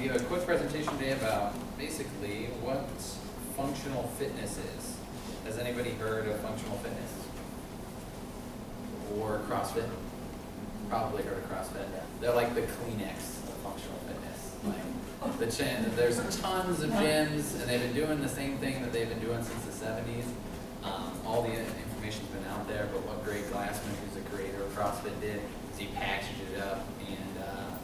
to give a quick presentation today about basically what functional fitness is. Has anybody heard of functional fitness? Or CrossFit? Probably heard of CrossFit. They're like the Kleenex of functional fitness. Like there's tons of gyms, and they've been doing the same thing that they've been doing since the 70s. All the information's been out there, but what Greg Glassman, who's the creator of CrossFit, did is he packaged it up and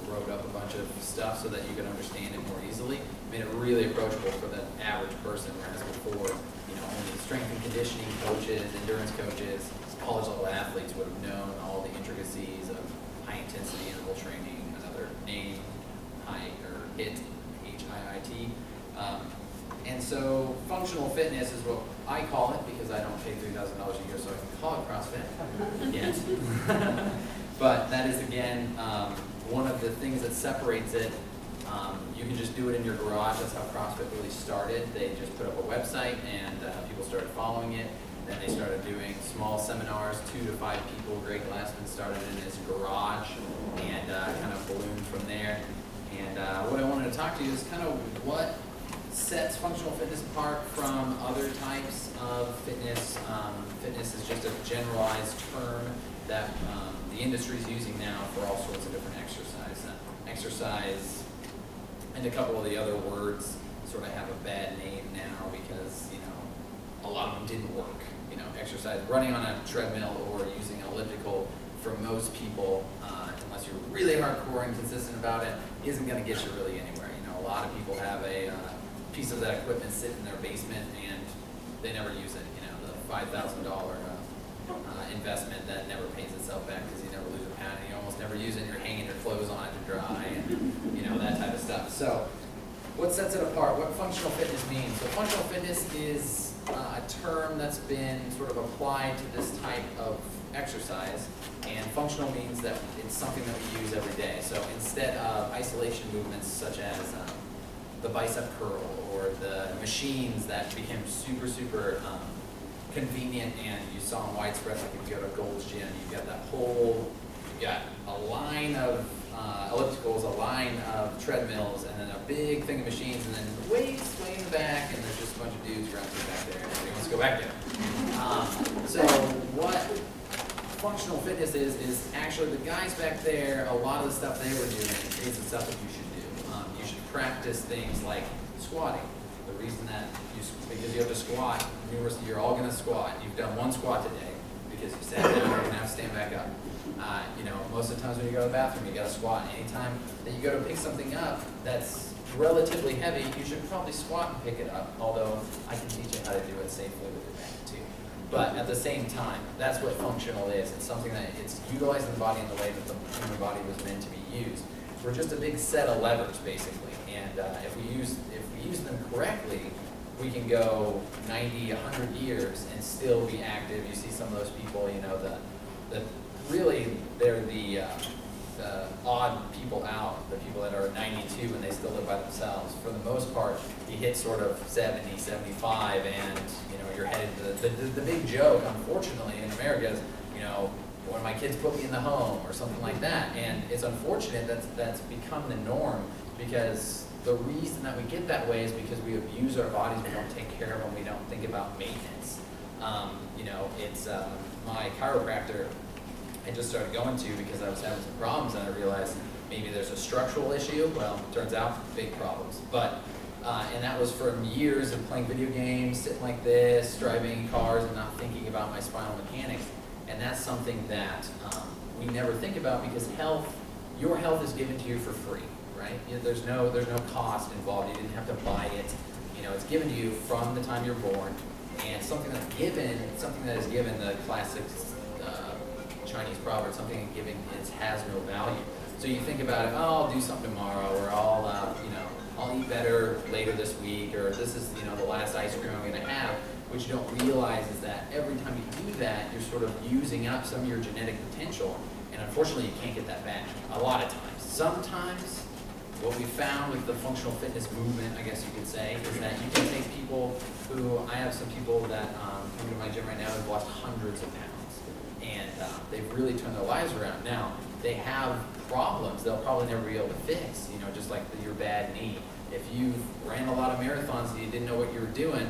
wrote up a bunch of stuff so that you could understand it more easily. Made it really approachable for the average person, whereas before, only strength and conditioning coaches, endurance coaches, college level athletes would have known all the intricacies of high intensity interval training, another name, HIIT, H-I-I-T. And so functional fitness is what I call it, because I don't pay $3,000 a year so I can call it CrossFit. Yes. But that is, again, one of the things that separates it. You can just do it in your garage. That's how CrossFit really started. They just put up a website and people started following it. Then they started doing small seminars, 2 to 5 people. Greg Glassman started in his garage and kind of ballooned from there. And what I wanted to talk to you is kind of what sets functional fitness apart from other types of fitness. Fitness is just a generalized term that the industry is using now for all sorts of different exercise. Exercise and a couple of the other words sort of have a bad name now because, a lot of them didn't work. Exercise, running on a treadmill or using an elliptical for most people, unless you're really hardcore and consistent about it, isn't going to get you really anywhere. A lot of people have a piece of that equipment sit in their basement and they never use it. The $5,000 investment that never pays itself back because you never lose a pound and you almost never use it and you're hanging your clothes on it to dry and that type of stuff. So what sets it apart? What functional fitness means? So functional fitness is a term that's been sort of applied to this type of exercise, and functional means that it's something that we use every day. So instead of isolation movements such as the bicep curl or the machines that became super convenient, and you saw them widespread, like if you go to Gold's Gym, you've got that whole, you've got a line of ellipticals, a line of treadmills, and then a big thing of machines, and then weights way in the back, and there's just a bunch of dudes grunting back there, and everybody wants to go back there. So what functional fitness is actually the guys back there, a lot of the stuff they were doing is the stuff that you should do. You should practice things like squatting. The reason that because you have to squat, you're all going to squat. You've done one squat today because you sat down, you're going to have to stand back up. Most of the times when you go to the bathroom, you got to squat. Anytime that you go to pick something up that's relatively heavy, you should probably squat and pick it up, although I can teach you how to do it safely with your back too. But at the same time, that's what functional is. It's something that it's utilizing the body in the way that the human body was meant to be used. We're just a big set of levers, basically, and if we use them correctly, we can go 90, 100 years and still be active. You see some of those people, they're the odd people out, the people that are 92 and they still live by themselves. For the most part, you hit sort of 70, 75, and you're headed to the big joke, unfortunately, in America is, when my kids put me in the home or something like that. And it's unfortunate that's become the norm, because the reason that we get that way is because we abuse our bodies, we don't take care of them, we don't think about maintenance. It's my chiropractor I just started going to because I was having some problems, and I realized maybe there's a structural issue. Well, turns out big problems. But and that was from years of playing video games, sitting like this, driving cars, and not thinking about my spinal mechanics. And that's something that we never think about, because your health is given to you for free, right? There's no cost involved. You didn't have to buy it. It's given to you from the time you're born, and something that is given, the classic Chinese proverb, something given has no value. So you think about it, I'll do something tomorrow, or I'll eat better later this week, or this is the last ice cream I'm going to have. What you don't realize is that every time you do that, you're sort of using up some of your genetic potential, and unfortunately you can't get that back a lot of times. Sometimes what we found with the functional fitness movement, I guess you could say, is that you can take people who, I have some people that come to my gym right now who've lost hundreds of pounds, and they've really turned their lives around. Now, they have problems they'll probably never be able to fix, just like your bad knee. If you ran a lot of marathons and you didn't know what you were doing,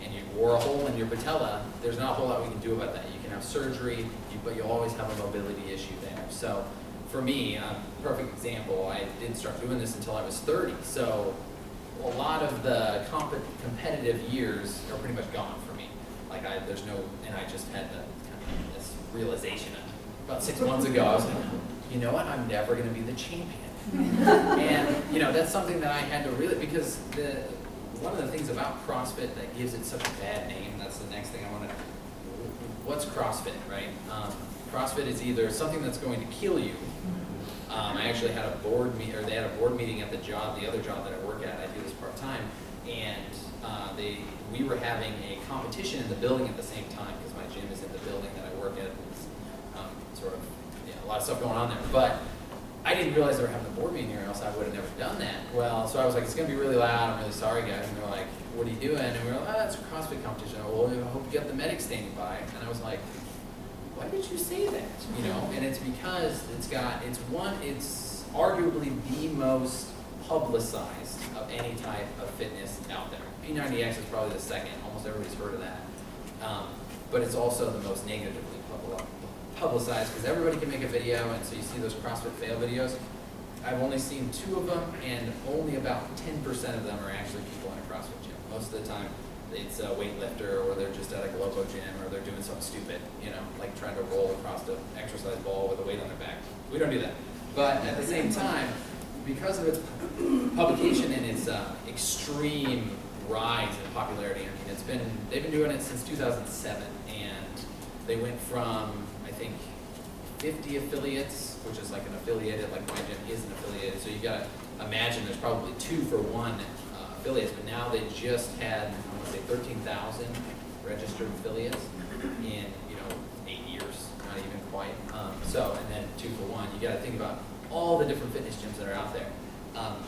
and you wore a hole in your patella, there's not a whole lot we can do about that. You can have surgery, but you'll always have a mobility issue there. So for me, perfect example, I didn't start doing this until I was 30. So a lot of the competitive years are pretty much gone for me. Like and I just had this realization about 6 months ago. I was like, you know what, I'm never gonna be the champion. And that's something that I had to really, because one of the things about CrossFit that gives it such a bad name, that's the next thing I want to, what's CrossFit, right? CrossFit is either something that's going to kill you. I actually had they had a board meeting at the other job that I work at. I do this part-time, and we were having a competition in the building at the same time, because my gym is in the building that I work at. It's a lot of stuff going on there. But I didn't realize they were having a board meeting here, or else I would have never done that. Well, so I was like, it's going to be really loud. I'm really sorry, guys. And they're like, what are you doing? And we were like, it's a CrossFit competition. Well, I hope you get the medic standing by. And I was like, why did you say that? And it's because it's arguably the most publicized of any type of fitness out there. P90X is probably the second. Almost everybody's heard of that. But it's also the most negatively publicized, because everybody can make a video, and so you see those CrossFit fail videos. I've only seen 2 of them, and only about 10% of them are actually people in a CrossFit gym. Most of the time, it's a weightlifter, or they're just at a Globo gym, or they're doing something stupid, like trying to roll across the exercise ball with a weight on their back. We don't do that. But at the same time, because of its publication and its extreme rise in popularity, they've been doing it since 2007, and they went from, I think, 50 affiliates, which is like an affiliated, like my gym is an affiliated, so you gotta imagine there's probably 2 for 1 affiliates, but now they just had, I want to say 13,000 registered affiliates in, 8 years, not even quite. And then 2 for 1, you gotta think about all the different fitness gyms that are out there.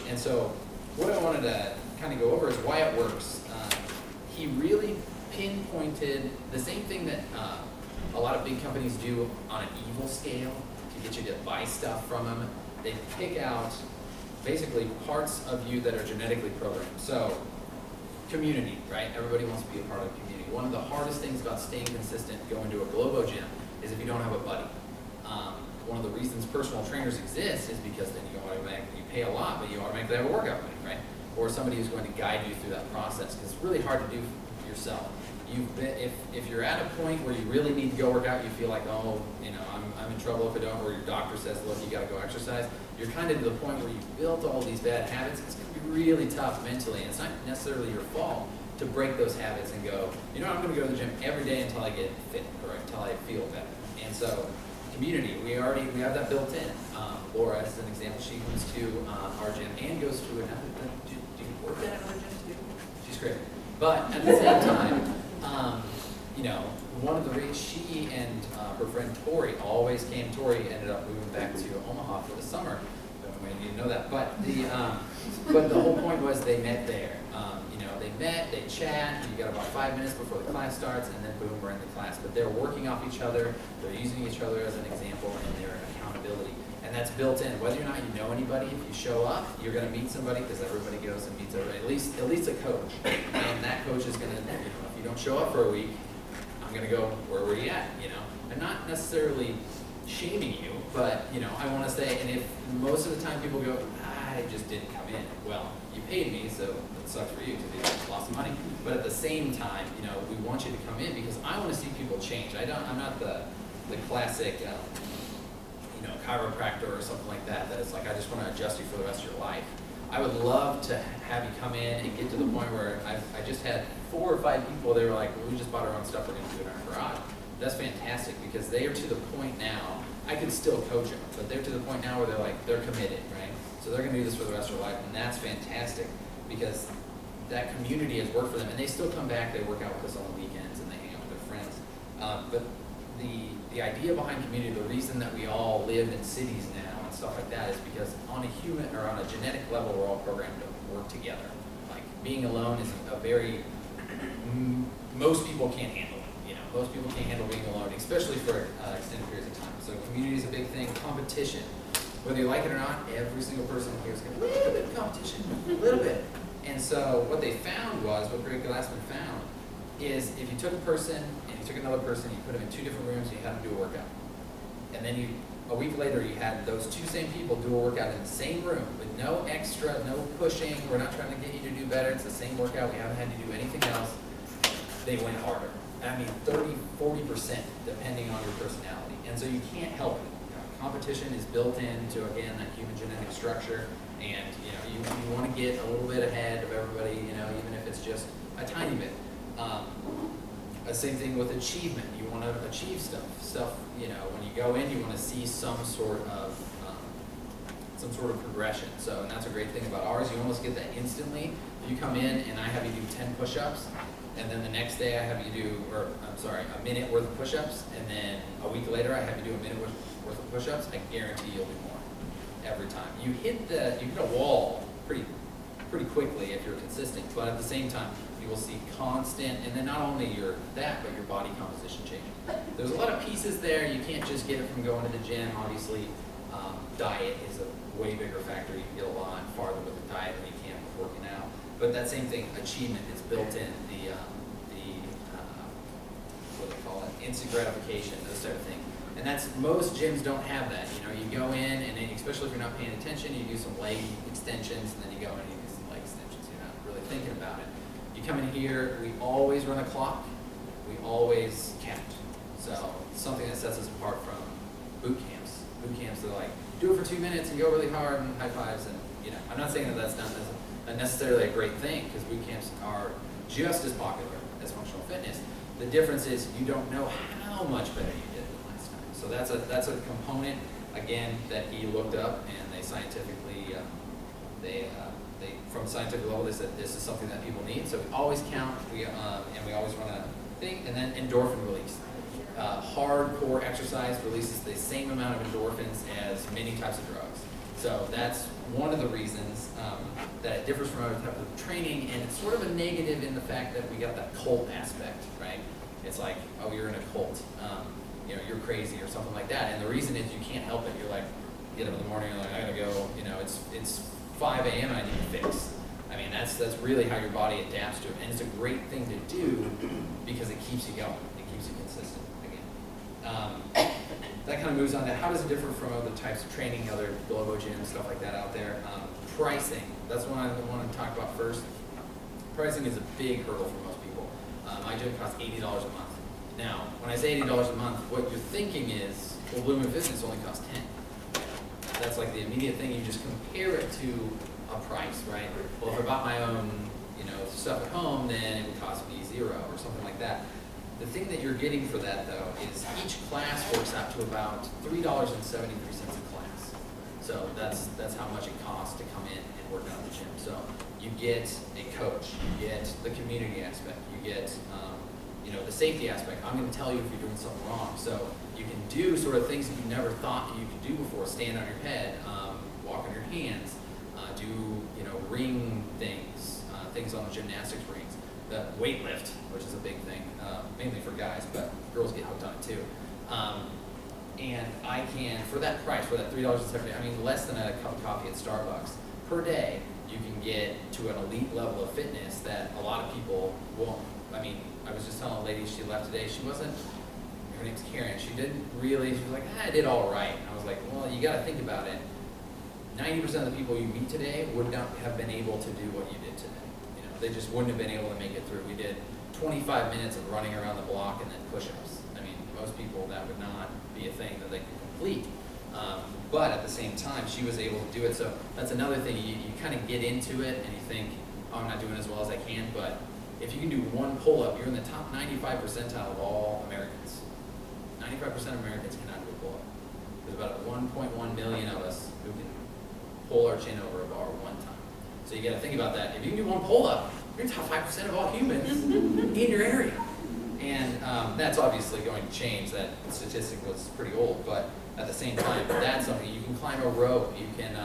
And so what I wanted to kind of go over is why it works. He really pinpointed the same thing that a lot of big companies do on an evil scale to get you to buy stuff from them. They pick out basically parts of you that are genetically programmed. So community, right? Everybody wants to be a part of the community. One of the hardest things about staying consistent going to a Globo gym is if you don't have a buddy. One of the reasons personal trainers exist is because then you pay a lot, but you automatically have a workout buddy, right? Or somebody who's going to guide you through that process, because it's really hard to do yourself. If you're at a point where you really need to go work out, you feel like, I'm in trouble if I don't, or your doctor says, look, you gotta go exercise, you're kind of to the point where you've built all these bad habits. It's gonna be really tough mentally, and it's not necessarily your fault to break those habits and go, I'm gonna go to the gym every day until I get fit, or until I feel better. And so, community, we have that built in. Laura, as an example, she comes to our gym and goes to another, do you work at another gym too? She's great. But at the same time, one of the reasons she and her friend Tori always came. Tori ended up moving back to Omaha for the summer. Don't know why you need to know that. But the whole point was they met there. They met, they chat. You got about 5 minutes before the class starts, and then boom, we're in the class. But they're working off each other. They're using each other as an example, and they're an accountability. And that's built in. Whether or not you know anybody, if you show up, you're going to meet somebody, because everybody goes and meets everybody. At least a coach. And that coach is going to, if you don't show up for a week, I'm going to go, where were you at? I'm not necessarily shaming you, but I want to say, and if most of the time people go, I just didn't come in. Well, you paid me, so it sucks for you because you lost some money. But at the same time, we want you to come in because I want to see people change. I'm not the classic, chiropractor or something like that. That is like, I just want to adjust you for the rest of your life. I would love to have you come in and get to the point where I just had 4 or 5 people. They were like, well, we just bought our own stuff. We're going to do it in our garage. That's fantastic, because they are to the point now. I could still coach them, but they're to the point now where they're committed, right? So they're going to do this for the rest of their life, and that's fantastic, because that community has worked for them, and they still come back. They work out with us on the weekends, and they hang out with their friends. But the idea behind community, the reason that we all live in cities now and stuff like that, is because on a human or on a genetic level, we're all programmed to work together. Like being alone is a very most people can't handle it. Most people can't handle being alone, especially for extended periods of time. So community is a big thing. Competition, whether you like it or not, every single person here is going to be a little bit of competition, a little bit. And so what they found was, what Greg Glassman found, is if you took a person and you took another person, you put them in 2 different rooms, and you had them do a workout. And then a week later, you had those 2 same people do a workout in the same room with no extra, no pushing. We're not trying to get you to do better. It's the same workout. We haven't had to do anything else. They went harder. I mean, 30, 40%, depending on your personality. And so you can't help it. Competition is built into, again, that human genetic structure. And you want to get a little bit ahead of everybody, even if it's just a tiny bit. The same thing with achievement. You want to achieve stuff. When you go in, you want to see some sort of progression. So, and that's a great thing about ours. You almost get that instantly. If you come in and I have you do 10 push-ups, and then the next day I have you do, a minute worth of push-ups, and then a week later I have you do a minute worth of push-ups, I guarantee you'll do more every time. You hit a wall pretty quickly if you're consistent, but at the same time, you will see constant, and then not only but your body composition changing. There's a lot of pieces there. You can't just get it from going to the gym. Obviously, diet is a way bigger factor. You can get a lot farther with the diet than you can with working out. But that same thing, achievement, is built in. What do they call it? Instant gratification, those type of things. And most gyms don't have that. You go in, and then, especially if you're not paying attention, you do some leg extensions, and then you go in and you do some leg extensions. You're not really thinking about it. You come in here, we always run a clock. We always count. So it's something that sets us apart from boot camps. Boot camps, they're like, do it for 2 minutes and go really hard and high fives. And I'm not saying that that's not necessarily a great thing, because boot camps are just as popular as functional fitness. The difference is you don't know how much better you did than last time. So that's a component, again, that he looked up, and they scientifically, from a scientific level, they said this is something that people need. So we always count, and we always run a thing, and then endorphin release. Hardcore exercise releases the same amount of endorphins as many types of drugs. So that's one of the reasons that it differs from other types of training, and it's sort of a negative in the fact that we got that cult aspect, right? It's like, oh, you're in a cult, you're crazy or something like that. And the reason is you can't help it. You're like, get up in the morning, you're like, I gotta go, it's 5 a.m. and I need to fix. I mean, that's really how your body adapts to it. And it's a great thing to do because it keeps you going. It keeps you consistent, again. That kind of moves on to how does it differ from other types of training, other Globo gyms, stuff like that out there. Pricing, that's what I want to talk about first. Pricing is a big hurdle for most people. My gym costs $80 a month. Now, when I say $80 a month, what you're thinking is, well, Blue Moon Fitness only costs $10. That's like the immediate thing. You just compare it to a price, right? Well, if I bought my own, stuff at home, then it would cost me $0 or something like that. The thing that you're getting for that, though, is each class works out to about $3.73 a class. So that's how much it costs to come in and work out at the gym. So you get a coach, you get the community aspect, you get the safety aspect. I'm going to tell you if you're doing something wrong. So you can do sort of things that you never thought you could do before. Stand on your head, walk on your hands, do ring things, things on the gymnastics rings. The weight lift, which is a big thing, mainly for guys, but girls get hooked on it too. And I can, for that price, for that $3.70, less than a cup of coffee at Starbucks per day, you can get to an elite level of fitness that a lot of people won't. I was just telling a lady, she left today, her name's Karen, she was like, I did all right. And I was like, well, you got to think about it. 90% of the people you meet today would not have been able to do what you did today. They just wouldn't have been able to make it through. We did 25 minutes of running around the block and then push-ups. Most people, that would not be a thing that they could complete. But at the same time, she was able to do it. So that's another thing. You kind of get into it and you think, oh, I'm not doing as well as I can. But if you can do one pull-up, you're in the top 95 percentile of all Americans. 95% of Americans cannot do a pull-up. There's about 1.1 million of us who can pull our chin over a bar one time. So you got to think about that. If you can do one pull-up, you're top 5% of all humans in your area. And that's obviously going to change. That statistic was pretty old, but at the same time, that's something. You can climb a rope. You can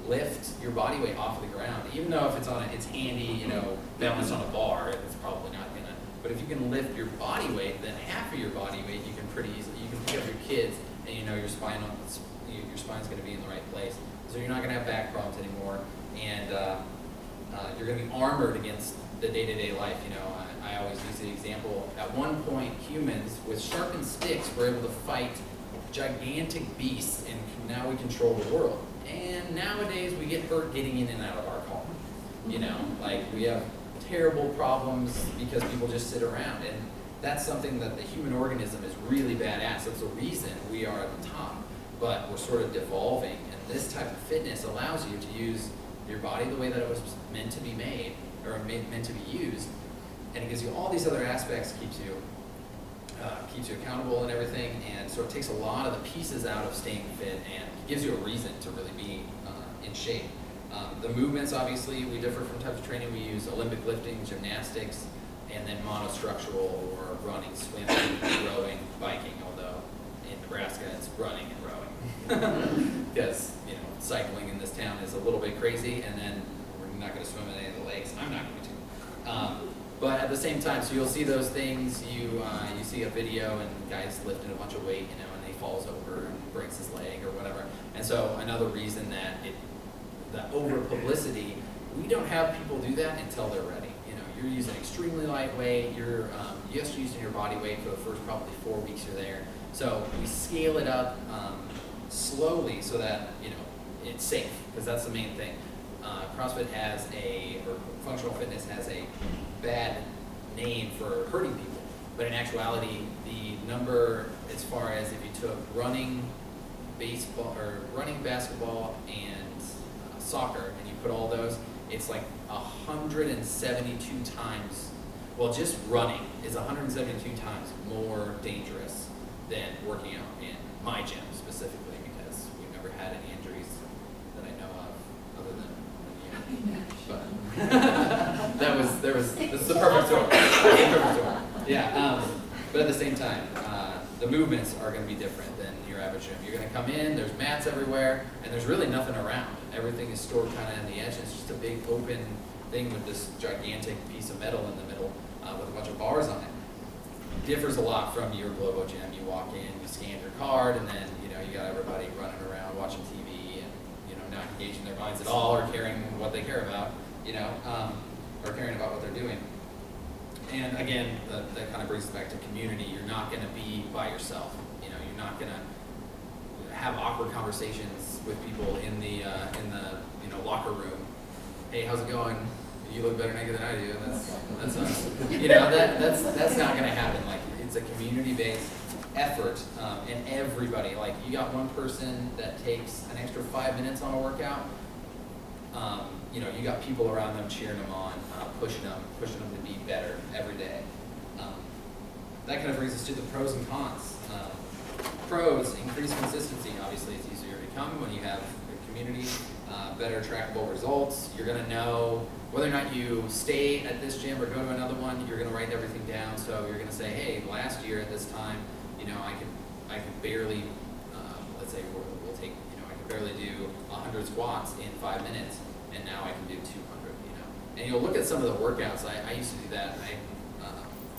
lift your body weight off the ground. Even though if it's handy, balanced on a bar, it's probably not gonna. But if you can lift your body weight, then half of your body weight you can pretty easily, you can pick up your kids, and you know your spine's going to be in the right place. So you're not going to have back problems anymore, and you're going to be armored against the day-to-day life. You know, I always use the example, at one point humans with sharpened sticks were able to fight gigantic beasts, and now we control the world. And nowadays we get hurt getting in and out of our home. You know, like we have terrible problems because people just sit around, and that's something that the human organism is really bad at. So it's the reason we are at the top, but we're sort of devolving, and this type of fitness allows you to use your body the way that it was meant to be made, or meant to be used, and it gives you all these other aspects, keeps you accountable and everything, and so it takes a lot of the pieces out of staying fit and gives you a reason to really be in shape. The movements, obviously, we differ from types of training. We use Olympic lifting, gymnastics, and then monostructural or running, swimming, rowing, biking, although in Nebraska it's running and rowing. Because, you know, cycling in this town is a little bit crazy, and then we're not going to swim in any of the lakes. I'm not going to. But at the same time, so you'll see those things, you see a video and the guy's lifting a bunch of weight, you know, and he falls over and breaks his leg or whatever. And so another reason that the over publicity, we don't have people do that until they're ready. You know, you're using extremely lightweight, you're just using your body weight for the first probably 4 weeks you're there. So we scale it up slowly so that, you know, it's safe, because that's the main thing. CrossFit or functional fitness has a bad name for hurting people, but in actuality, the number, as far as if you took running, basketball, and soccer, and you put all those, it's like 172 times. Well, just running is 172 times more dangerous than working out in my gym specifically, because we've never had any injuries that I know of, other than you. But this is the perfect storm. Yeah, but at the same time, the movements are going to be different than your average gym. You're going to come in, there's mats everywhere, and there's really nothing around. Everything is stored kind of in the edge. It's just a big open thing with this gigantic piece of metal in the middle with a bunch of bars on it. Differs a lot from your Globo gym. You walk in, you scan your card, and then you got everybody running around watching TV and not engaging their minds at all, or caring what they care about, or caring about what they're doing. And again, that kind of brings us back to community. You're not going to be by yourself. You're not going to have awkward conversations with people in the locker room. Hey, how's it going? You look better naked than I do. That's us. That's not going to happen. Like, it's a community-based effort, and everybody. Like, you got one person that takes an extra 5 minutes on a workout. You got people around them cheering them on, pushing them to be better every day. That kind of brings us to the pros and cons. Pros, increased consistency. Obviously, it's easier to come when you have a community, better trackable results. You're going to know whether or not you stay at this gym or go to another one. You're going to write everything down. So you're going to say, hey, last year at this time, I could barely, let's say we'll take, I could barely do 100 squats in 5 minutes, and now I can do 200. And you'll look at some of the workouts. I used to do that.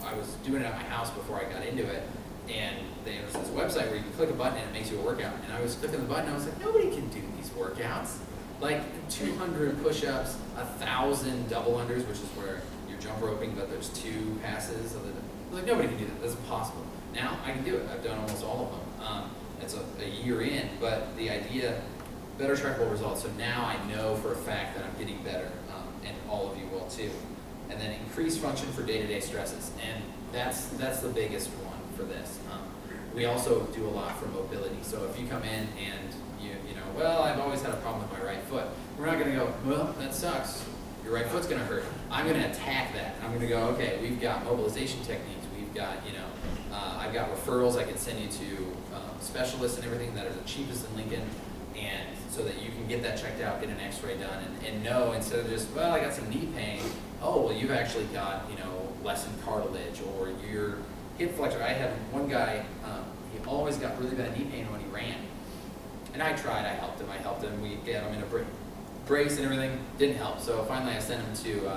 I was doing it at my house before I got into it. And there's this website where you can click a button and it makes you a workout. And I was clicking the button and I was like, nobody can do these workouts. Like 200 push-ups, 1,000 double unders, which is where you're jump roping, but there's 2 passes. Like, nobody can do that. That's impossible. Now I can do it. I've done almost all of them. It's a year in, but the idea, better trackable results. So now I know for a fact that I'm getting better, and all of you will too. And then increased function for day-to-day stresses. And that's the biggest one for this. We also do a lot for mobility. So if you come in and well, I've always had a problem with my right foot. We're not going to go, well, that sucks. Your right foot's going to hurt. I'm going to attack that. I'm going to go, okay, we've got mobilization techniques. We've got, I've got referrals. I can send you to specialists and everything that are the cheapest in Lincoln, and so that you can get that checked out, get an x-ray done, and know, instead of just, well, I got some knee pain, oh, well, you've actually got, lessened cartilage, or your hip flexor. I had one guy, he always got really bad knee pain when he ran. And I tried, I helped him, we got him in a brace and everything, didn't help. So finally I sent him to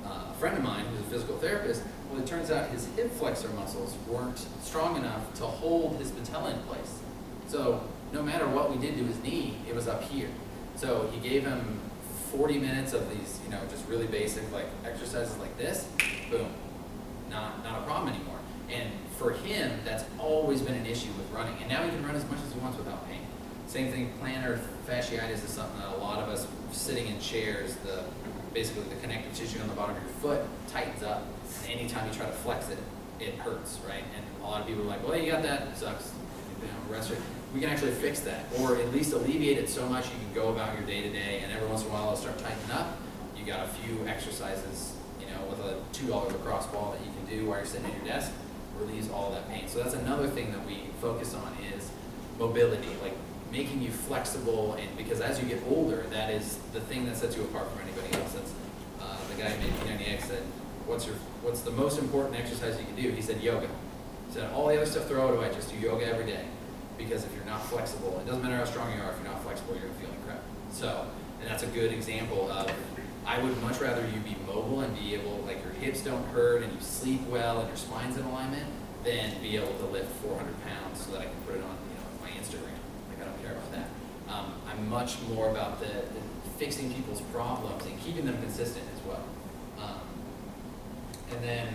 a friend of mine who's a physical therapist. Well, it turns out his hip flexor muscles weren't strong enough to hold his patella in place. So no matter what we did to his knee, it was up here. So he gave him 40 minutes of these, just really basic like exercises like this. Boom, not a problem anymore. And for him, that's always been an issue with running. And now he can run as much as he wants without pain. Same thing, plantar fasciitis is something that a lot of us sitting in chairs, basically the connective tissue on the bottom of your foot tightens up. And anytime you try to flex it, it hurts, right? And a lot of people are like, well, you got that, it sucks. Rest it. We can actually fix that, or at least alleviate it so much you can go about your day to day, and every once in a while it'll start tightening up. You got a few exercises, with a $2 lacrosse ball that you can do while you're sitting at your desk, relieves all that pain. So that's another thing that we focus on is mobility, like making you flexible, and because as you get older, that is the thing that sets you apart from anybody else. That's the guy who made P90X said, what's the most important exercise you can do? He said yoga. He said all the other stuff throw it away, just do yoga every day. Because if you're not flexible, it doesn't matter how strong you are, if you're not flexible, you're gonna feel like crap. So, and that's a good example of, I would much rather you be mobile and be able, like your hips don't hurt and you sleep well and your spine's in alignment, than be able to lift 400 pounds so that I can put it on, my Instagram. Like I don't care about that. I'm much more about the fixing people's problems and keeping them consistent as well. And then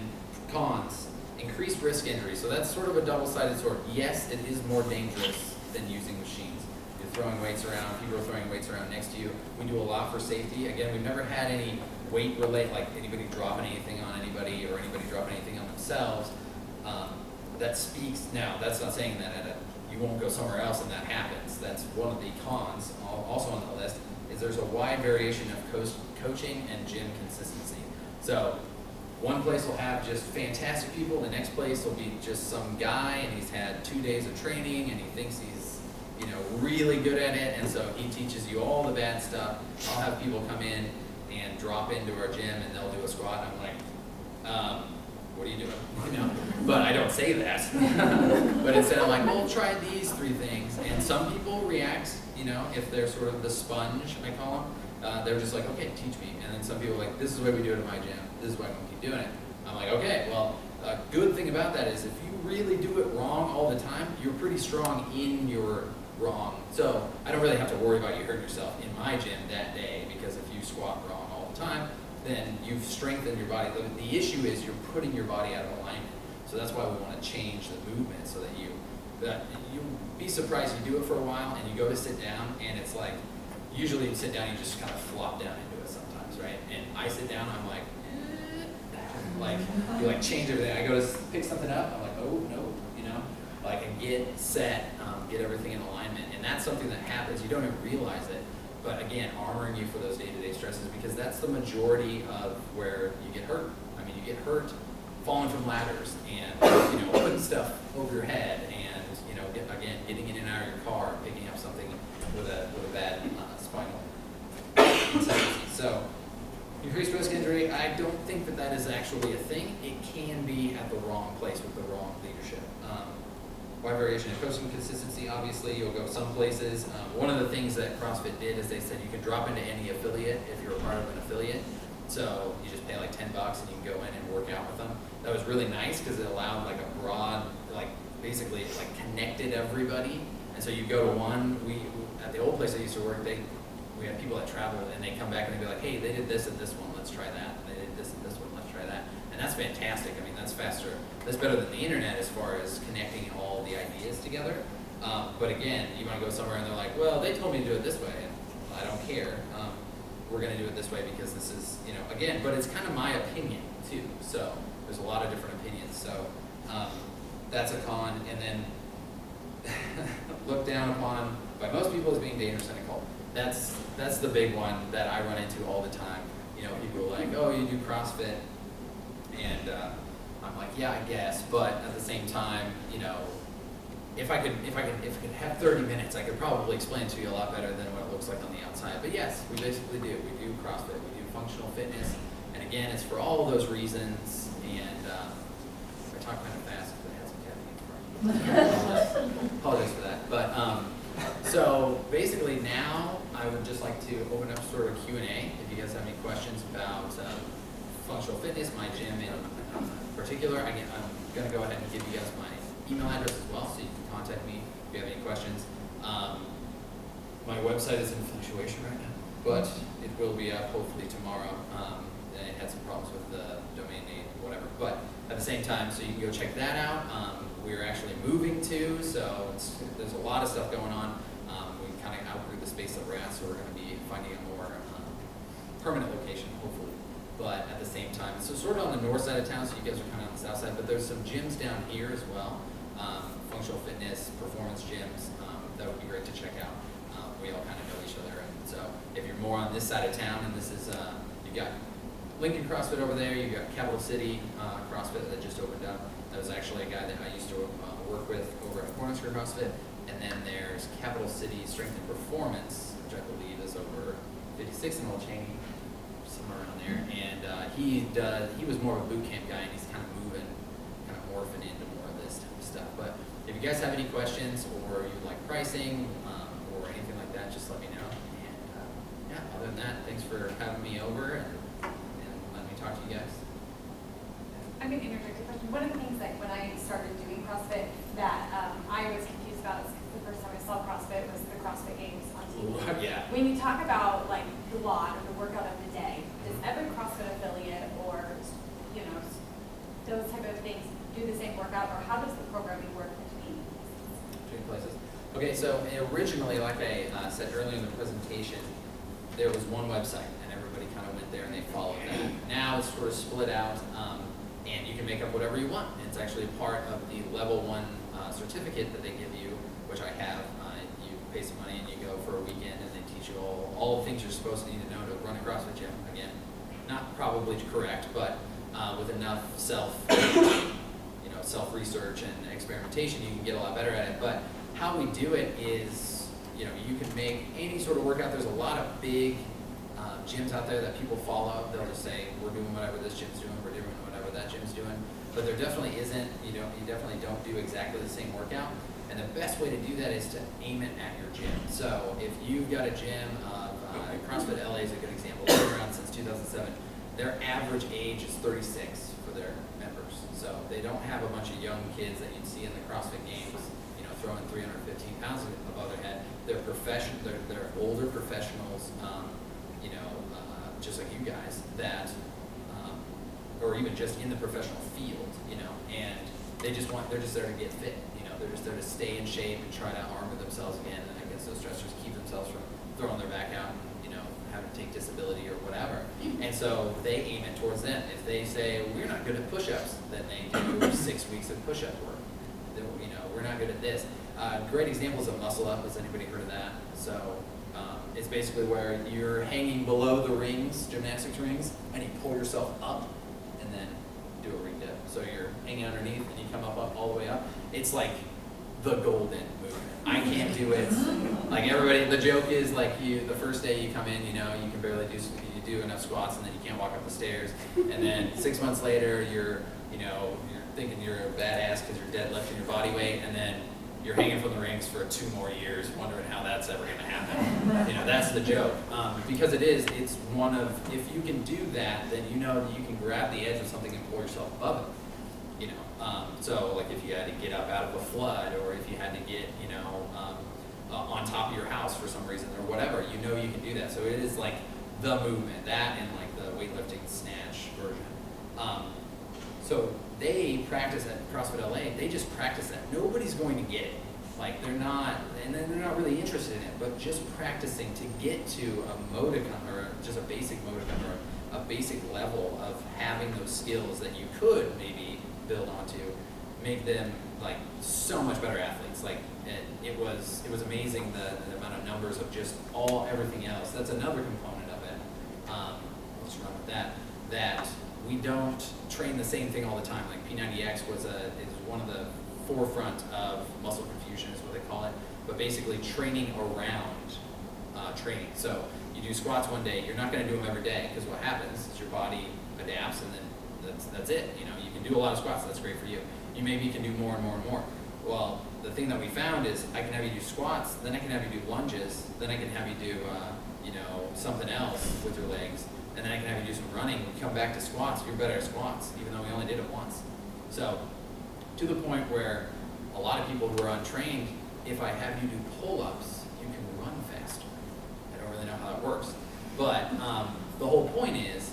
cons. Increased risk injury. So that's sort of a double-sided sword. Yes, it is more dangerous than using machines. You're throwing weights around, people are throwing weights around next to you. We do a lot for safety. Again, we've never had any weight relate, like anybody dropping anything on anybody or anybody dropping anything on themselves. That speaks, now that's not saying that you won't go somewhere else and that happens. That's one of the cons, also on the list, is there's a wide variation of coaching and gym consistency. So one place will have just fantastic people, the next place will be just some guy and he's had 2 days of training and he thinks he's really good at it, and so he teaches you all the bad stuff. I'll have people come in and drop into our gym and they'll do a squat and I'm like, what are you doing? But I don't say that. But instead I'm like, well, try these 3 things. And some people react, if they're sort of the sponge, I call them. They're just like, okay, teach me. And then some people are like, this is the way we do it in my gym. This is why I'm going to keep doing it. I'm like, okay, well, a good thing about that is if you really do it wrong all the time, you're pretty strong in your wrong. So I don't really have to worry about you hurting yourself in my gym that day, because if you squat wrong all the time, then you've strengthened your body. The issue is you're putting your body out of alignment. So that's why we want to change the movement so that you'll be surprised. You do it for a while and you go to sit down and it's like, usually you sit down, you just kind of flop down into it sometimes, right? And I sit down, I'm like, you change everything. I go to pick something up, I'm like, oh no, and get set, get everything in alignment. And that's something that happens, you don't even realize it, but again, armoring you for those day-to-day stresses, because that's the majority of where you get hurt. I mean, you get hurt falling from ladders and, putting stuff over your head and, getting in and out of your car, picking up something with a bad spinal integrity. So, increased risk injury, I don't think that is actually a thing. It can be at the wrong place with the wrong leadership. Wide variation in coaching consistency, obviously, you'll go some places. One of the things that CrossFit did is they said you can drop into any affiliate if you're a part of an affiliate. So you just pay like $10 and you can go in and work out with them. That was really nice because it allowed like a broad, basically it connected everybody. And so you go to one, at the old place I used to work, we had people that traveled and they come back and they'd be like, hey, they did this at this one, let's try that. They did this at this one, let's try that. And that's fantastic. I mean, that's faster. That's better than the internet as far as connecting all the ideas together. But again, you want to go somewhere and they're like, well, they told me to do it this way. And I don't care. We're going to do it this way because this is, again, but it's kind of my opinion too. So there's a lot of different opinions. So that's a con. And then looked down upon by most people as being dangerous and a cult. That's the big one that I run into all the time. People are like, oh, you do CrossFit, and I'm like, yeah, I guess, but at the same time, if I could have 30 minutes, I could probably explain it to you a lot better than what it looks like on the outside. But yes, we basically do. We do CrossFit, we do functional fitness, and again, it's for all of those reasons. And I talk kind of fast because I had some caffeine. Apologize for that. But so basically now I would just like to open up sort of a Q&A if you guys have any questions about functional fitness, my gym in particular. I'm going to go ahead and give you guys my email address as well, so you can contact me if you have any questions. My website is in fluctuation right now, but it will be up hopefully tomorrow. It had some problems with the domain name, whatever. But at the same time, so you can go check that out. We're actually moving too, so there's a lot of stuff going on. We kind of outgrew the space that we're at, so we're going to be finding a more permanent location, hopefully. But at the same time, so sort of on the north side of town, so you guys are kind of on the south side, but there's some gyms down here as well, functional fitness, performance gyms, that would be great to check out. We all kind of know each other, and so if you're more on this side of town, and this is, you've got Lincoln CrossFit over there, you've got Capital City CrossFit that just opened up. That was actually a guy that I used to work with over at Cornerstone CrossFit, and then there's Capital City Strength and Performance, which I believe is over 56 in Old Cheney, somewhere around there, and he was more of a boot camp guy, and he's kind of moving, kind of morphing into more of this type of stuff. But if you guys have any questions, or you like pricing, or anything like that, just let me know. And yeah, other than that, thanks for having me over and let me talk to you guys. I'm going to interject a question. One of the things that when I started doing CrossFit that I was confused about is the first time I saw CrossFit was the CrossFit Games on TV. Ooh, yeah. When you talk about like the WOD or the workout of the day, does every CrossFit affiliate or those type of things do the same workout, or how does the programming work between Places? Okay, so originally, like I said earlier in the presentation, there was one website, and everybody kind of went there and they followed that. Now it's sort of split out, and you can make up whatever you want. It's actually part of the level 1 certificate that they give you, which I have. You pay some money and you go for a weekend, and they teach you all the things you're supposed to need to know to run a CrossFit gym. Again, not probably correct, but with enough self-research and experimentation, you can get a lot better at it. But how we do it is, you can make any sort of workout. There's a lot of big gyms out there that people follow. They'll just say, we're doing whatever this gym's doing, we're doing whatever that gym's doing. But there definitely isn't, you definitely don't do exactly the same workout. And the best way to do that is to aim it at your gym. So if you've got a gym, CrossFit LA is a good example. They've been around since 2007. Their average age is 36 for their members. So they don't have a bunch of young kids that you'd see in the CrossFit Games, throwing 315 pounds above their head. They're older professionals, just like you guys, that, or even just in the professional field, and they're just there to get fit. They're just there to stay in shape and try to armor themselves again against those stressors, keep themselves from throwing their back out, and, having to take disability or whatever. And so they aim it towards them. If they say, we're not good at push-ups, then they do 6 weeks of push-up work. We're not good at this. Great examples of Muscle Up. Has anybody heard of that? So it's basically where you're hanging below the rings, gymnastics rings, and you pull yourself up and then do a ring dip. So you're hanging underneath and you come up all the way up. It's like the golden movement. I can't do it. Like everybody, the joke is like the first day you come in, you can barely do enough squats, and then you can't walk up the stairs. And then 6 months later, you're thinking you're a badass because you're deadlifting your body weight, and then you're hanging from the rings for 2 more years, wondering how that's ever going to happen. That's the joke. Because it's one of, if you can do that, then you can grab the edge of something and pull yourself above it. So like if you had to get up out of a flood, or if you had to get, on top of your house for some reason or whatever, you can do that. So it is like the movement, that and like the weightlifting snatch version. So they practice at CrossFit LA, they just practice that. Nobody's going to get it. Like they're not really interested in it, but just practicing to get to a modicum, or just a basic modicum, or a basic level of having those skills that you could maybe build onto, make them like so much better athletes. Like it was amazing the amount of numbers of just everything else. That's another component of it. Let's run with that we don't train the same thing all the time. Like P90X is one of the forefront of muscle confusion is what they call it, but basically training around training. So you do squats one day, you're not going to do them every day, because what happens is your body adapts, and then that's it. You can do a lot of squats, that's great for you. You maybe can do more and more and more. Well, the thing that we found is I can have you do squats, then I can have you do lunges, then I can have you do something else with your legs, and then I can have you do some running. We come back to squats, you're better at squats, even though we only did it once. So, to the point where a lot of people who are untrained, if I have you do pull-ups, you can run faster. I don't really know how that works. But the whole point is,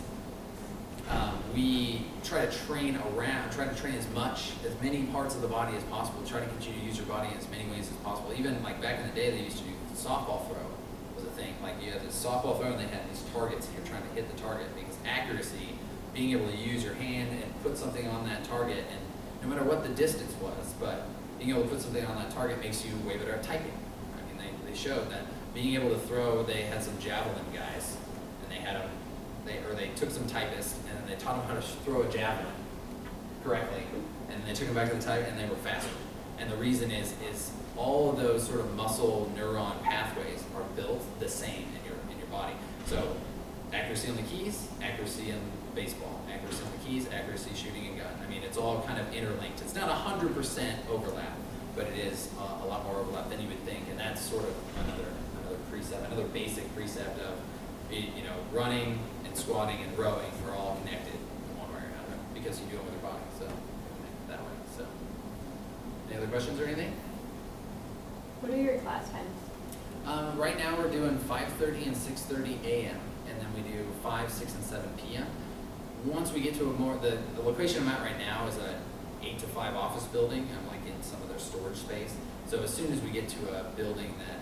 we try to train as many parts of the body as possible, try to get you to use your body in as many ways as possible. Even like back in the day, they used to do softball throw was a thing. Like you had this softball throw and they had these targets and you're trying to hit the target, because accuracy, being able to use your hand and put something on that target, and no matter what the distance was, but being able to put something on that target makes you way better at typing. I mean, they showed that being able to throw, they had some javelin guys, and they had them, they took some typists, and then they taught them how to throw a javelin correctly, and they took them back to the type, and they were faster. And the reason is all of those sort of muscle neuron pathways are built the same in your body. So accuracy on the keys, accuracy in baseball, accuracy on the keys, accuracy shooting a gun. I mean, it's all kind of interlinked. It's not 100% overlap, but it is a lot more overlap than you would think, and that's sort of another precept, another basic precept of, you know, running and squatting and rowing are all connected in one way or another because you do them with your body, so that way. So, any other questions or anything? What are your class times? Right now we're doing 5:30 and 6:30 a.m. and then we do 5, 6, and 7 p.m. Once we get to the location I'm at right now is a 8 to 5 office building. I'm like in some of their storage space. So as soon as we get to a building that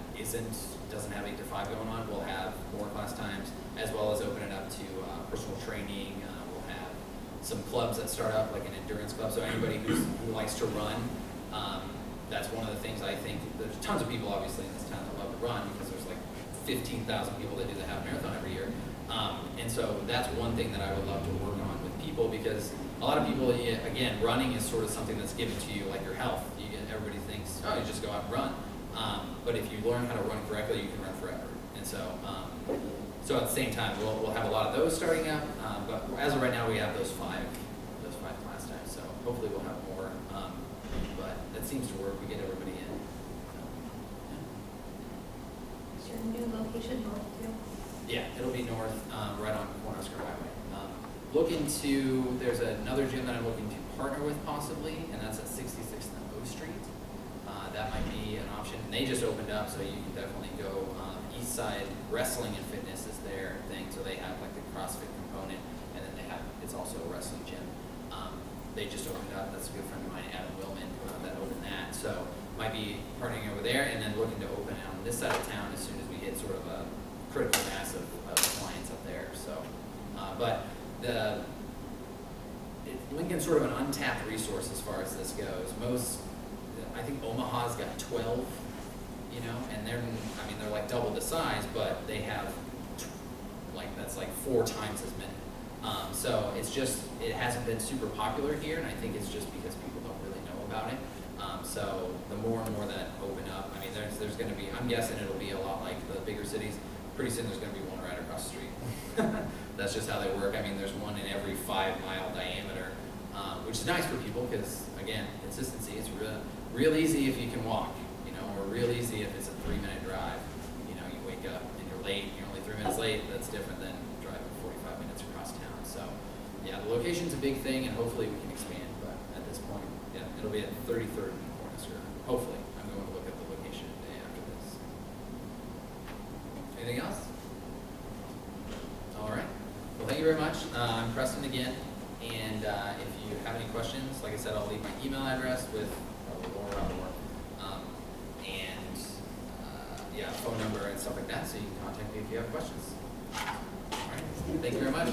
doesn't have 8 to 5 going on, we'll have more class times, as well as open it up to personal training. We'll have some clubs that start up, like an endurance club. So anybody who likes to run, that's one of the things I think. There's tons of people obviously in this town that love to run, because there's like 15,000 people that do the half marathon every year. And so that's one thing that I would love to work on with people, because a lot of people, again, running is sort of something that's given to you like your health. Everybody thinks, oh, you just go out and run. But if you learn how to run correctly, you can run forever. And so, so at the same time, we'll have a lot of those starting up. But as of right now, we have those five class times. So hopefully we'll have more. But that seems to work. We get everybody in. Is your new location north too? Yeah, it'll be north, right on Cornhusker Highway. There's another gym that I'm looking to partner with possibly, and that's at 66th and O Street. That might be an option. And they just opened up, so you can definitely go. East Side Wrestling and Fitness is their thing, so they have like the CrossFit component, and then it's also a wrestling gym. They just opened up. That's a good friend of mine, Adam Willman, that opened that. So might be partnering over there, and then looking to open on this side of town as soon as we hit sort of a critical mass of clients up there. So, but Lincoln's sort of an untapped resource as far as this goes. I think Omaha's got 12, you know, and they're like double the size, but they have that's like 4 times as many. So it hasn't been super popular here, and I think it's just because people don't really know about it. So the more and more that open up, I mean, there's going to be, I'm guessing it'll be a lot like the bigger cities. Pretty soon there's going to be one right across the street. That's just how they work. I mean, there's one in every 5-mile diameter, which is nice for people because, again, consistency. It's real easy if you can walk, you know, or real easy if it's a 3-minute drive. You know, you wake up and you're late, you're only 3 minutes late. That's different than driving 45 minutes across town. So, yeah, the location's a big thing, and hopefully we can expand. But at this point, yeah, it'll be at 33rd and Cornhusker. Hopefully, I'm going to look at the location the day after this. Anything else? All right. Well, thank you very much. I'm Preston again, and if you have any questions, like I said, I'll leave my email address with Laura and phone number and stuff like that, so you can contact me if you have questions. All right. Thank you very much.